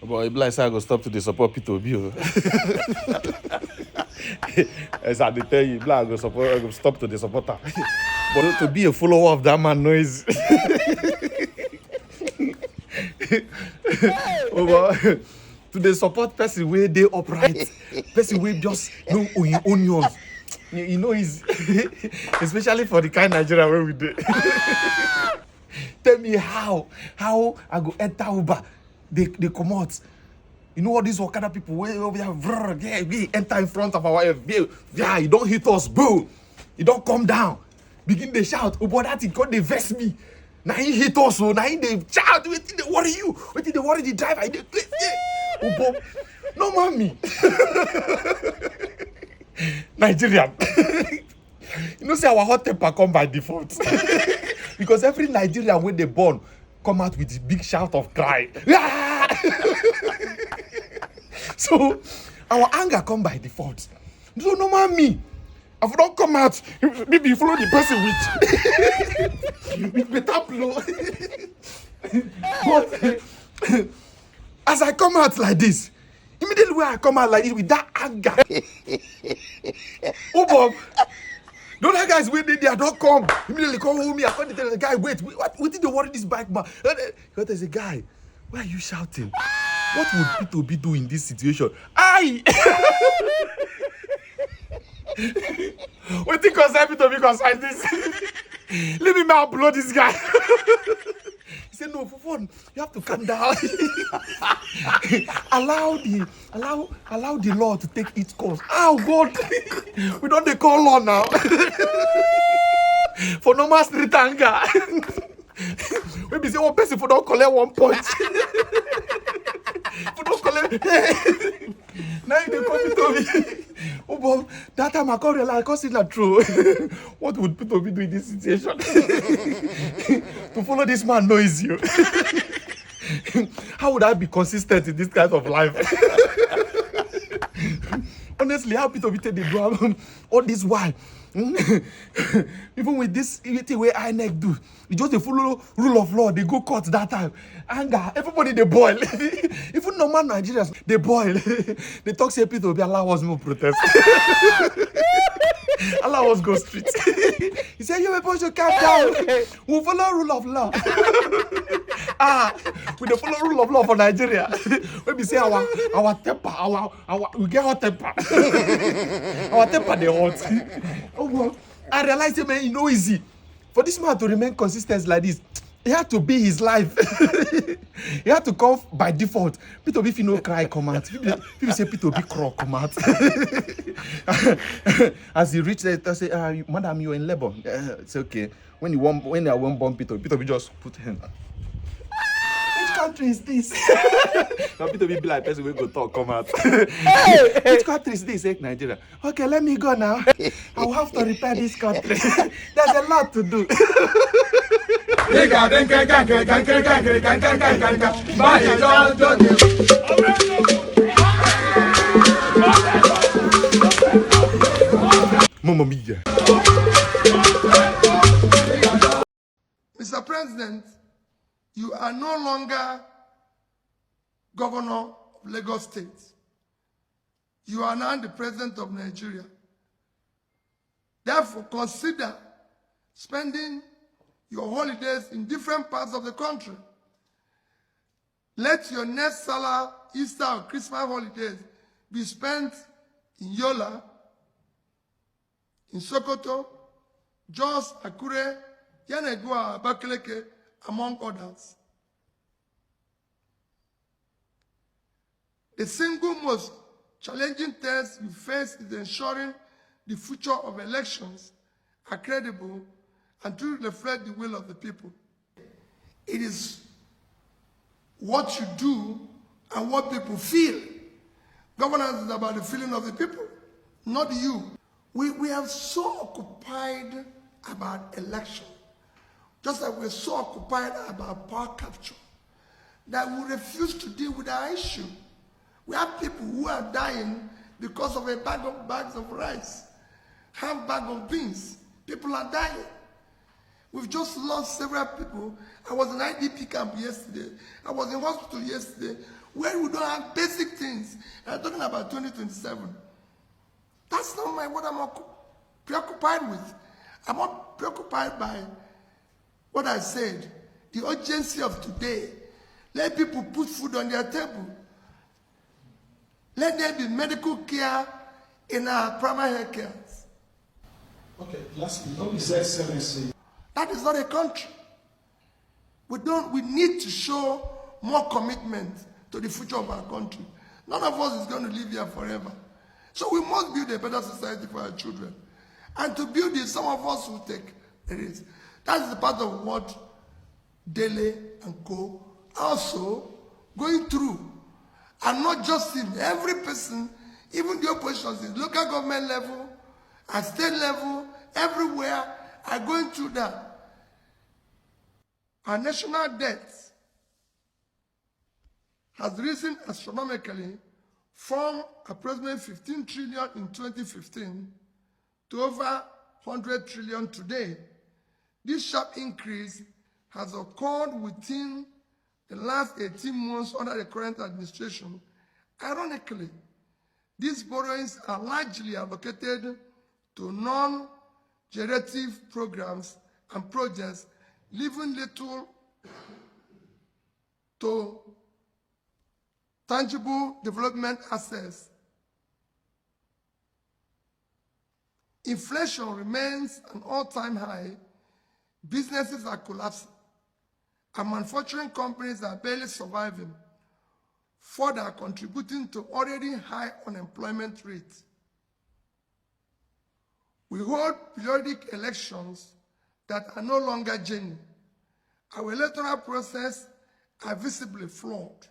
But if like say I go stop to the support Peter Obi. As I tell you, I go stop to the supporter. But to be a follower of that man noise. To the support person where they upright, person where just know onions. You know, he's especially for the kind of Nigeria where we do. Tell me how I go enter Uber, they come out. You know what these Okada people way over here, yeah, we enter in front of our yeah, you don't hit us, boo. You don't come down. Begin they shout, oh boy, that thing called they vex me. Now he hit us, so now he they shout, wait till they worry you, wait till they worry the driver. Oh boy, no mommy. Nigerian. You know, say our hot temper come by default. Because every Nigerian when they born come out with this big shout of cry. So our anger come by default. So no man me. If you don't come out, maybe you follow the person with better blow. But as I come out like this, immediately when I come out like this with that anger, oh Bob, the other guys waiting there, don't come. Immediately come home me. I can't tell the guy, wait, what did they worry this bike man? There's a guy, why are you shouting? What would Peter Obi do in this situation? Aye! What think concern Peter Obi concern this? Let me upload this guy. He said, no, for fun, you have to calm down. allow the law to take its course. Oh God, we don't they call law now. For normal street anger. Maybe say one person for don't collect 1 point. For don't collect. Now they come Peter Obi. Oh, but that time I can't realize, I can't see that true. What would Peter Obi do in this situation? To follow this man knows you. How would I be consistent in this kind of life? Honestly, how Peter Obi take the drum all this while? Even with this way INEC do, you just follow rule of law, they go court that time. Anger, everybody they boil. Even normal Nigerians, they boil. They talk say Peter Obi allow us no protest. Allow us go street. He said, you people should calm down. We'll follow rule of law. We don't follow rule of law for Nigeria. When we say our temper, we get hot temper. Our temper they hot. Oh well, I realized man, you know easy. For this man to remain consistent like this, he had to be his life. He had to come by default. Peter Obi, if you no cry, come out. People say Peter Obi crawl, come out. As he reached there, they say, madam, you're in labor. It's okay. When I won't born Peter Obi just put him. Which country is this? Now Peter Obi be like person will go talk, come out. Which country is this? Nigeria. Okay, let me go now. I will have to repair this country. There's a lot to do. Mamma mia. Mr. President, you are no longer governor of Lagos State. You are now the president of Nigeria. Therefore, consider spending your holidays in different parts of the country. Let your next Salah, Easter, or Christmas holidays be spent in Yola, in Sokoto, Jos, Akure, Yanegua, Abakaleke, among others. The single most challenging test you face is ensuring the future of elections are credible and to reflect the will of the people. It is what you do and what people feel. Governance is about the feeling of the people, not you. We are so occupied about election, just like we're so occupied about power capture, that we refuse to deal with our issue. We have people who are dying because of a bags of rice, half bag of beans. People are dying. We've just lost several people. I was in IDP camp yesterday. I was in hospital yesterday where we don't have basic things. And I'm talking about 2027. That's not what I'm preoccupied with. I'm not preoccupied by what I said, the urgency of today. Let people put food on their table. Let there be medical care in our primary health care. Okay, lastly, His Excellency. That is not a country. We need to show more commitment to the future of our country. None of us is going to live here forever. So we must build a better society for our children. And to build it, some of us will take the risk. That is the part of what Dele and Co. also going through. And not just him, every person, even the oppositions at local government level, at state level, everywhere, are going through that. Our national debt has risen astronomically from approximately 15 trillion in 2015 to over 100 trillion today. This sharp increase has occurred within the last 18 months under the current administration. Ironically, these borrowings are largely allocated to non-generative programs and projects, leaving little to tangible development assets. Inflation remains an all-time high. Businesses are collapsing, and manufacturing companies are barely surviving, further contributing to already high unemployment rates. We hold periodic elections that are no longer genuine. Our electoral process are visibly flawed,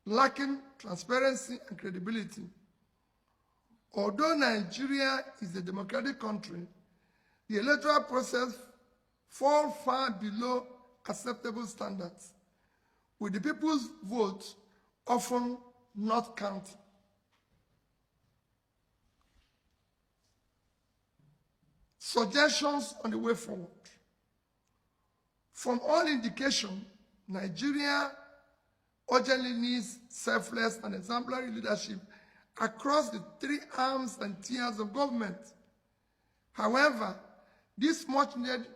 lacking transparency and credibility. Although Nigeria is a democratic country, the electoral process falls far below acceptable standards, with the people's vote often not counted. Suggestions on the way forward. From all indication, Nigeria urgently needs selfless and exemplary leadership across the three arms and tiers of government. However, this much-needed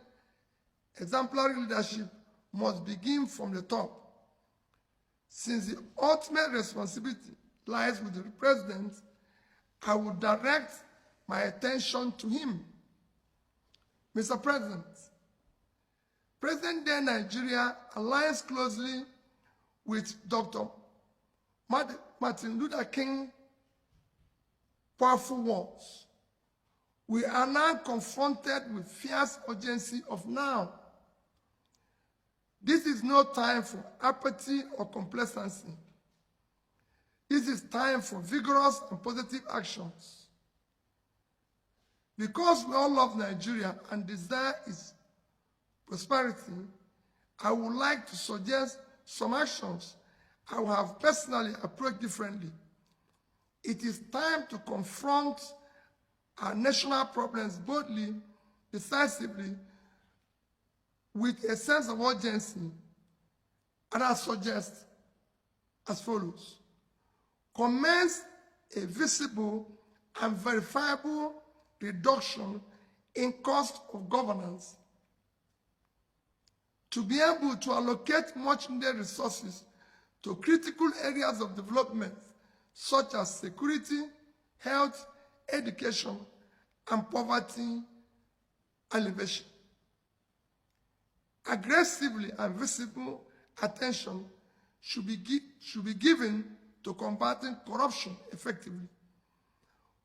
exemplary leadership must begin from the top. Since the ultimate responsibility lies with the president, I will direct my attention to him. Mr. President, present-day Nigeria aligns closely with Dr. Martin Luther King's powerful words. We are now confronted with fierce urgency of now. This is no time for apathy or complacency. This is time for vigorous and positive actions. Because we all love Nigeria and desire its prosperity, I would like to suggest some actions I will have personally approached differently. It is time to confront our national problems boldly, decisively, with a sense of urgency, and I suggest as follows. Commence a visible and verifiable reduction in cost of governance to be able to allocate much-needed resources to critical areas of development such as security, health, education, and poverty alleviation. Aggressively and visible attention should be given to combating corruption effectively.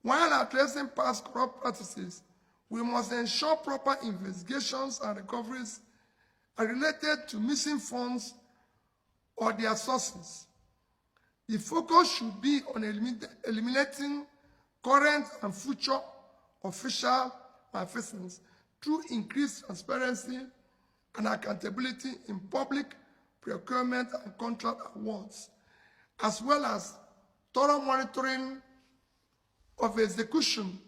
While addressing past corrupt practices, we must ensure proper investigations and recoveries are related to missing funds or their sources. The focus should be on eliminating current and future official malfeasance through increased transparency and accountability in public procurement and contract awards, as well as thorough monitoring of execution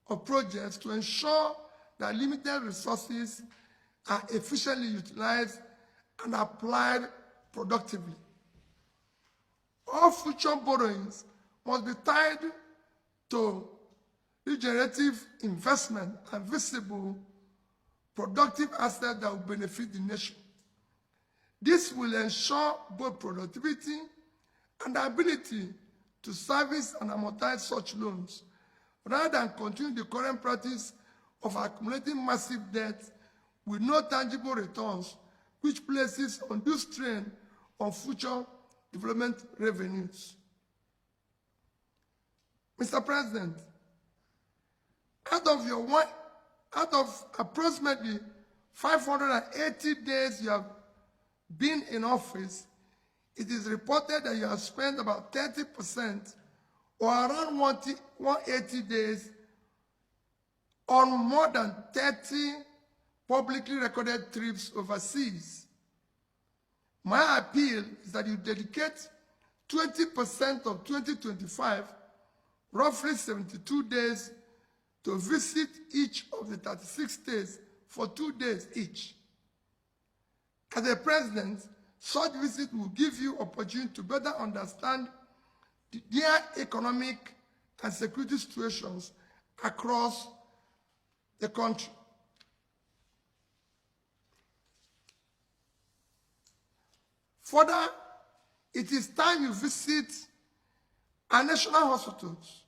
of projects to ensure that limited resources are efficiently utilized and applied productively. All future borrowings must be tied to regenerative investment and visible, productive assets that will benefit the nation. This will ensure both productivity and the ability to service and amortize such loans, rather than continue the current practice of accumulating massive debt with no tangible returns, which places undue strain on future development revenues. Mr. President, out of approximately 580 days you have been in office, it is reported that you have spent about 30% or around 180 days on more than 30 publicly recorded trips overseas. My appeal is that you dedicate 20% of 2025, roughly 72 days, to visit each of the 36 states for 2 days each. As a president, such visit will give you opportunity to better understand their economic and security situations across the country. Further, it is time you visit our national hospitals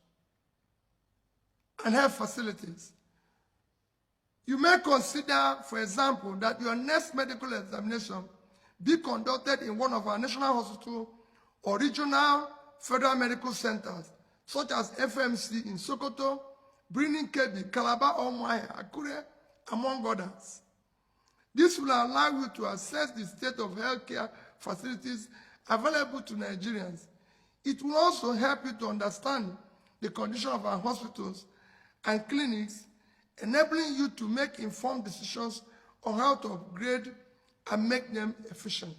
and health facilities. You may consider, for example, that your next medical examination be conducted in one of our national hospitals or regional federal medical centers, such as FMC in Sokoto, Birnin Kebbi, Calabar, Omuahia, Akure, among others. This will allow you to assess the state of healthcare facilities available to Nigerians. It will also help you to understand the condition of our hospitals and clinics, enabling you to make informed decisions on how to upgrade and make them efficient.